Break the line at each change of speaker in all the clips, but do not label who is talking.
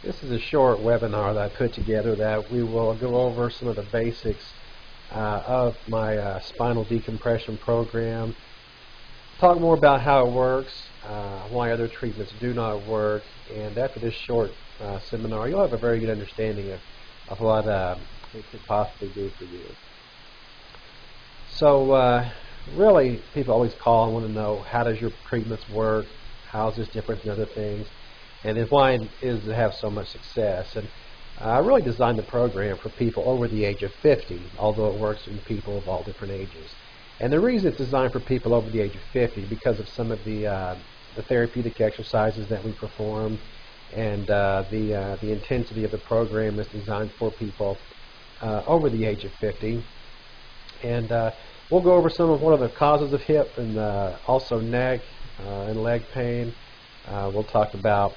This is a short webinar that I put together that we will go over some of the basics of my spinal decompression program, talk more about how it works, why other treatments do not work, and after this short seminar you'll have a very good understanding of what it could possibly do for you. So really, people always call and want to know, how does your treatments work, how is this different than other things, and then why it is to have so much success. And I really designed the program for people over the age of 50, although it works in people of all different ages. And the reason it's designed for people over the age of 50 because of some of the therapeutic exercises that we perform, and the intensity of the program is designed for people over the age of 50. And we'll go over some of what are the causes of hip and also neck and leg pain. We'll talk about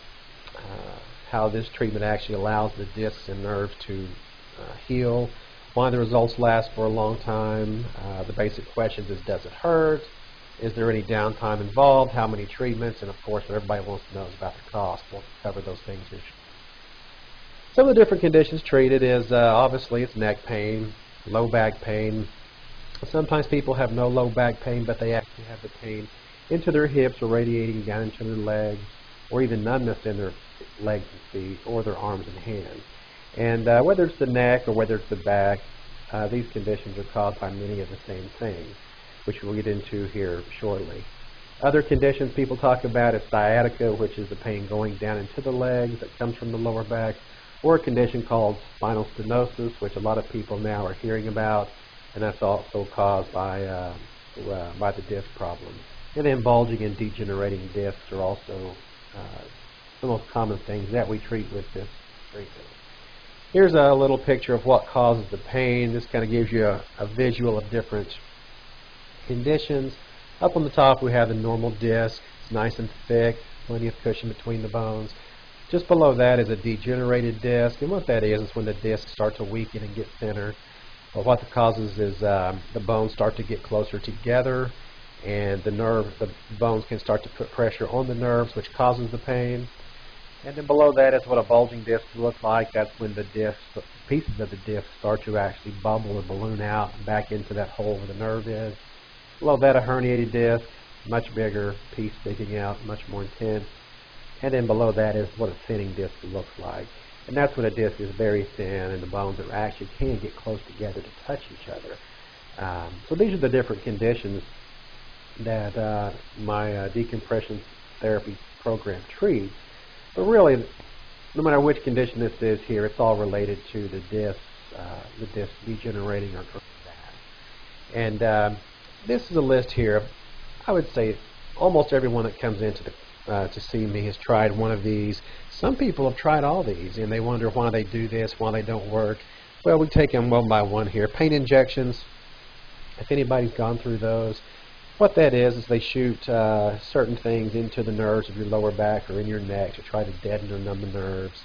how this treatment actually allows the discs and nerves to heal, why the results last for a long time. The basic questions is, does it hurt? Is there any downtime involved? How many treatments? And of course, what everybody wants to know is about the cost. We'll cover those things here. Some of the different conditions treated is obviously it's neck pain, low back pain. Sometimes people have no low back pain, but they actually have the pain into their hips or radiating down into their legs, or even numbness in their legs and feet, or their arms and hands. And whether it's the neck or whether it's the back, these conditions are caused by many of the same things, which we'll get into here shortly. Other conditions people talk about is sciatica, which is the pain going down into the legs that comes from the lower back, or a condition called spinal stenosis, which a lot of people now are hearing about, and that's also caused by the disc problem. And then bulging and degenerating discs are also the most common things that we treat with this treatment. Here's a little picture of what causes the pain. This kind of gives you a visual of different conditions. Up on the top we have the normal disc. It's nice and thick, plenty of cushion between the bones. Just below that is a degenerated disc, and what that is when the discs start to weaken and get thinner. But what that causes is the bones start to get closer together, and the bones can start to put pressure on the nerves, which causes the pain. And then below that is what a bulging disc looks like. That's when the pieces of the disc start to actually bubble or balloon out back into that hole where the nerve is. Below that, a herniated disc, much bigger, piece sticking out, much more intense. And then below that is what a thinning disc looks like. And that's when a disc is very thin and the bones are actually can get close together to touch each other. So these are the different conditions that my decompression therapy program treats. But really, no matter which condition this is here, it's all related to the disc degenerating or bad. And this is a list here. I would say almost everyone that comes in to see me has tried one of these. Some people have tried all these, and they wonder why they do this, why they don't work. Well, we take them one by one here. Pain injections, if anybody's gone through those, what that is they shoot certain things into the nerves of your lower back or in your neck to try to deaden or numb the nerves.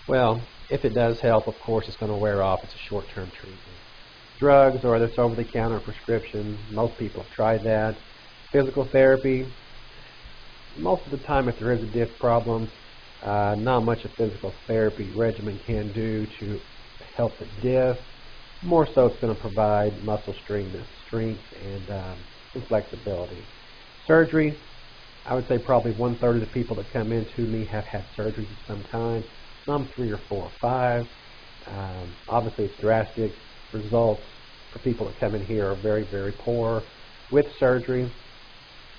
Well, if it does help, of course, it's going to wear off. It's a short-term treatment. Drugs, or this over-the-counter prescription, most people have tried that. Physical therapy, most of the time if there is a disc problem, not much a physical therapy regimen can do to help the disc. More so it's going to provide muscle strength and flexibility. Surgery, I would say probably 1/3 of the people that come in to me have had surgeries of some kind, some 3 or 4 or 5. Obviously it's drastic. Results for people that come in here are very, very poor with surgery,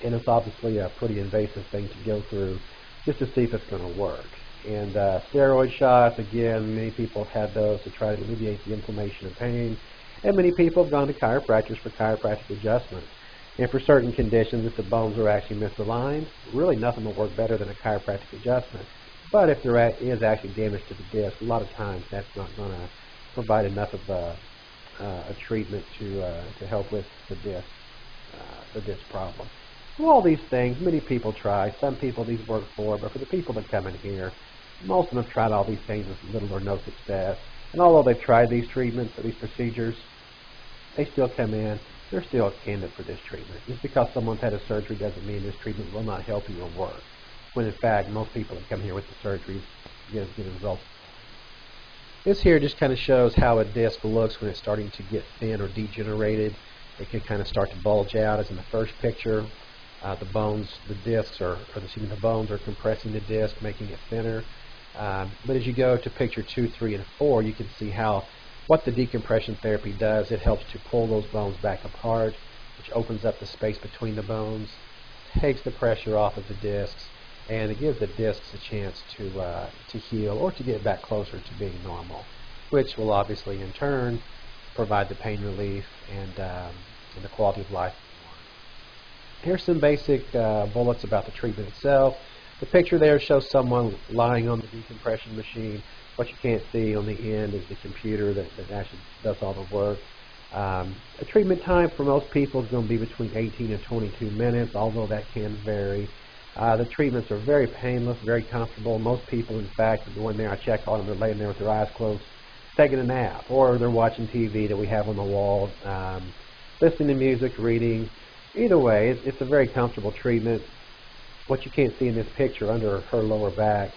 and it's obviously a pretty invasive thing to go through just to see if it's going to work. And steroid shots, again, many people have had those to try to alleviate the inflammation and pain, and many people have gone to chiropractors for chiropractic adjustments. And for certain conditions, if the bones are actually misaligned, really nothing will work better than a chiropractic adjustment. But if there is actually damage to the disc, a lot of times that's not going to provide enough of a treatment to help with the disc problem. So all these things, many people try. Some people these work for, but for the people that come in here, most of them have tried all these things with little or no success. And although they've tried these treatments or these procedures, they still come in. They're still a candidate for this treatment. Just because someone's had a surgery doesn't mean this treatment will not help you or work. When in fact, most people that come here with the surgeries get as good a result. This here just kind of shows how a disc looks when it's starting to get thin or degenerated. It can kind of start to bulge out, as in the first picture. The bones are compressing the disc, making it thinner. But as you go to picture 2, 3, and 4, you can see what the decompression therapy does. It helps to pull those bones back apart, which opens up the space between the bones, takes the pressure off of the discs, and it gives the discs a chance to heal or to get back closer to being normal, which will obviously in turn provide the pain relief and the quality of life. Here's some basic bullets about the treatment itself. The picture there shows someone lying on the decompression machine. What you can't see on the end is the computer that actually does all the work. A treatment time for most people is going to be between 18 and 22 minutes, although that can vary. The treatments are very painless, very comfortable. Most people, in fact, go in there, I check on them, they're laying there with their eyes closed, taking a nap, or they're watching TV that we have on the wall, listening to music, reading. Either way, it's a very comfortable treatment. What you can't see in this picture, under her lower back,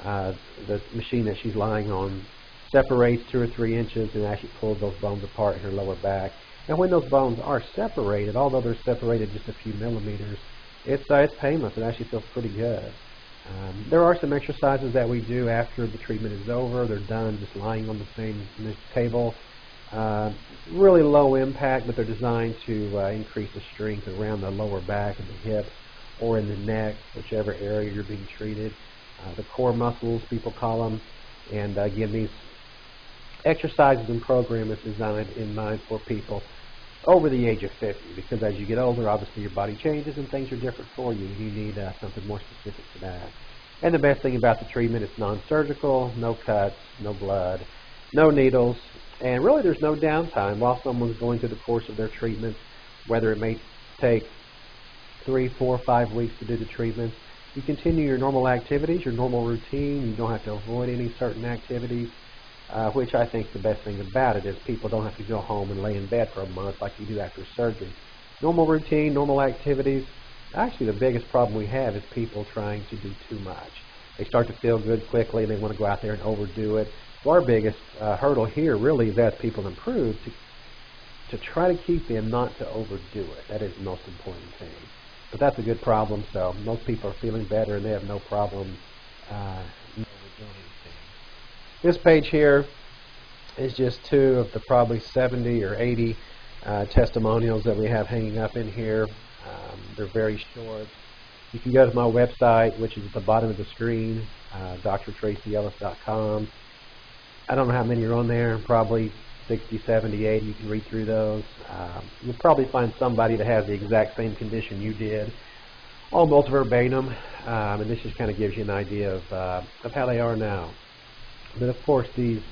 the machine that she's lying on separates 2 or 3 inches and actually pulls those bones apart in her lower back. And when those bones are separated, although they're separated just a few millimeters, it's painless. It actually feels pretty good. There are some exercises that we do after the treatment is over. They're done just lying on the same table. Really low impact, but they're designed to increase the strength around the lower back and the hip, or in the neck, whichever area you're being treated. The core muscles, people call them. And again, these exercises and program is designed in mind for people over the age of 50, because as you get older, obviously your body changes and things are different for you. You need something more specific to that. And the best thing about the treatment, it's non-surgical, no cuts, no blood, no needles, and really there's no downtime while someone's going through the course of their treatment, whether it may take 3, 4, 5 weeks to do the treatment. You continue your normal activities, your normal routine. You don't have to avoid any certain activities, which I think the best thing about it is people don't have to go home and lay in bed for a month like you do after surgery. Normal routine, normal activities. Actually, the biggest problem we have is people trying to do too much. They start to feel good quickly, and they want to go out there and overdo it. So our biggest hurdle here really is, as people improve, to try to keep them not to overdo it. That is the most important thing. But that's a good problem, so most people are feeling better and they have no problem overdoing anything. This page here is just 2 of the probably 70 or 80 testimonials that we have hanging up in here. They're very short. You can go to my website, which is at the bottom of the screen, drtracyellis.com. I don't know how many are on there, probably 60, 70, 80. You can read through those. You'll probably find somebody that has the exact same condition you did, almost verbatim, and this just kind of gives you an idea of how they are now. But of course, these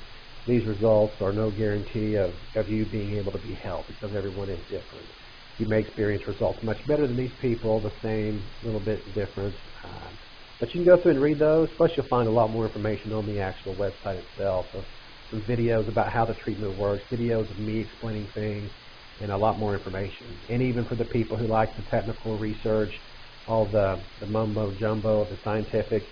results are no guarantee of you being able to be healthy, because everyone is different. You may experience results much better than these people, the same, a little bit different. But you can go through and read those. Plus, you'll find a lot more information on the actual website itself. So some videos about how the treatment works, videos of me explaining things, and a lot more information. And even for the people who like the technical research, all the mumbo jumbo of the scientific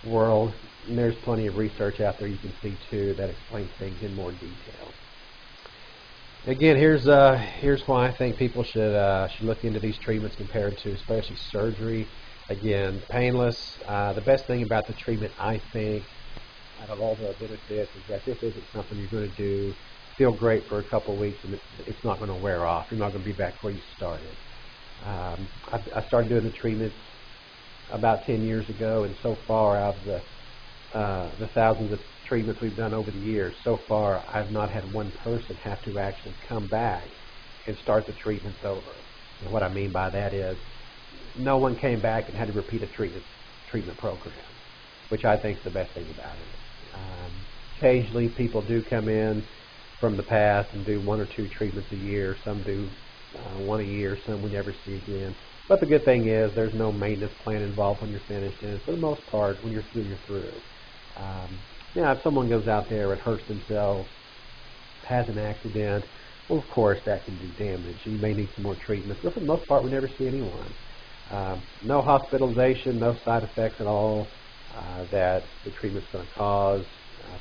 world, and there's plenty of research out there you can see too that explains things in more detail. Again, here's why I think people should look into these treatments compared to especially surgery. Again, painless. The best thing about the treatment, I think, out of all the benefits, is that this isn't something you're going to do, feel great for a couple of weeks, and it's not going to wear off. You're not going to be back where you started. I started doing the treatments about 10 years ago, and so far, out of the thousands of treatments we've done over the years, so far I've not had one person have to actually come back and start the treatments over. And what I mean by that is no one came back and had to repeat a treatment program, which I think is the best thing about it. Occasionally people do come in from the past and do 1 or 2 treatments a year. Some do 1 a year, some we never see again. But the good thing is there's no maintenance plan involved when you're finished, and for the most part, when you're through, you're through. If someone goes out there and hurts themselves, has an accident, well, of course, that can do damage. You may need some more treatments, but for the most part, we never see anyone. No hospitalization, no side effects at all. that the treatment's going to cause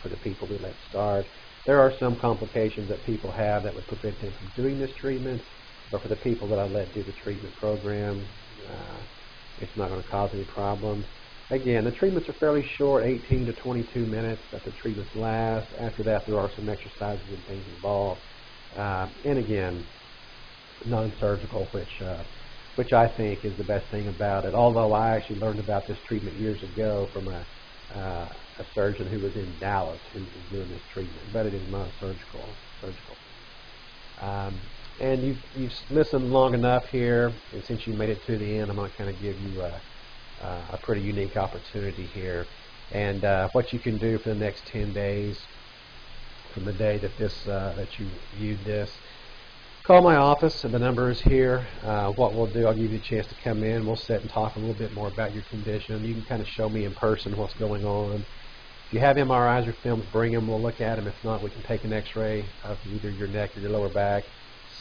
for the people we let start. There are some complications that people have that would prevent them from doing this treatment, but for the people that I let do the treatment program, it's not going to cause any problems. Again, the treatments are fairly short, 18 to 22 minutes that the treatments last. After that, there are some exercises and things involved. And again, non-surgical, which I think is the best thing about it. Although I actually learned about this treatment years ago from a surgeon who was in Dallas who was doing this treatment, but it is non-surgical. And you've listened long enough here, and since you made it to the end, I'm going to kind of give you a pretty unique opportunity here. And what you can do for the next 10 days from the day that that you viewed this, call my office, and the number is here. What we'll do, I'll give you a chance to come in. We'll sit and talk a little bit more about your condition. You can kind of show me in person what's going on. If you have MRIs or films, bring them. We'll look at them. If not, we can take an x-ray of either your neck or your lower back,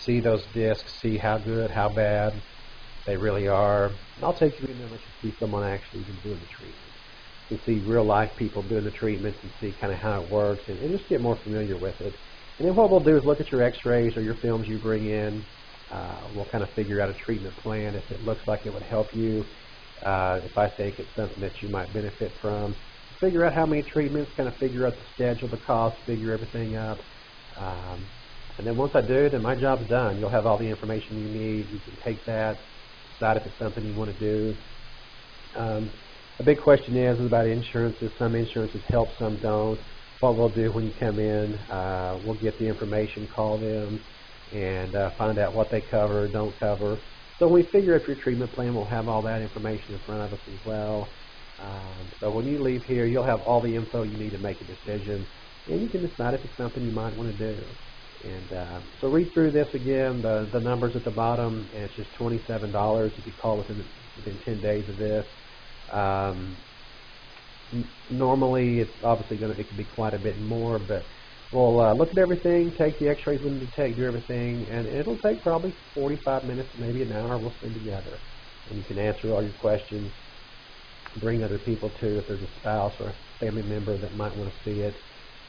see those discs, see how good, how bad they really are. I'll take you in there and let you see someone actually even doing the treatment. You can see real life people doing the treatments and see kind of how it works and just get more familiar with it. And then what we'll do is look at your x-rays or your films you bring in. We'll kind of figure out a treatment plan if it looks like it would help you, if I think it's something that you might benefit from. Figure out how many treatments, kind of figure out the schedule, the cost, figure everything up. And then once I do, then my job's done. You'll have all the information you need. You can take that, decide if it's something you want to do. A big question is about insurances. Some insurances help, some don't. What we'll do when you come in, we'll get the information, call them, and find out what they cover, don't cover. So when we figure out your treatment plan, we'll have all that information in front of us as well. So when you leave here, you'll have all the info you need to make a decision, and you can decide if it's something you might want to do. And so read through this again, the numbers at the bottom, and it's just $27 if you call within 10 days of this. Normally, it's obviously it could be quite a bit more, but we'll look at everything, take the x-rays we need to take, do everything, and it'll take probably 45 minutes, maybe an hour we'll spend together. And you can answer all your questions, bring other people too if there's a spouse or a family member that might want to see it.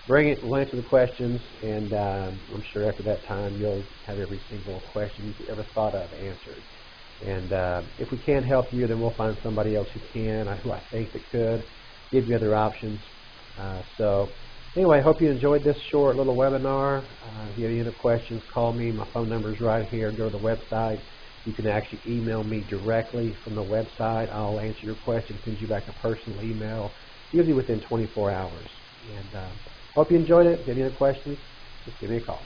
Bring it, we'll answer the questions, and I'm sure after that time you'll have every single question you've ever thought of answered. And if we can't help you, then we'll find somebody else who can, who I think that could, give you other options. So anyway, I hope you enjoyed this short little webinar. If you have any other questions, call me. My phone number is right here. Go to the website. You can actually email me directly from the website. I'll answer your question, send you back a personal email, usually within 24 hours. And hope you enjoyed it. If you have any other questions, just give me a call.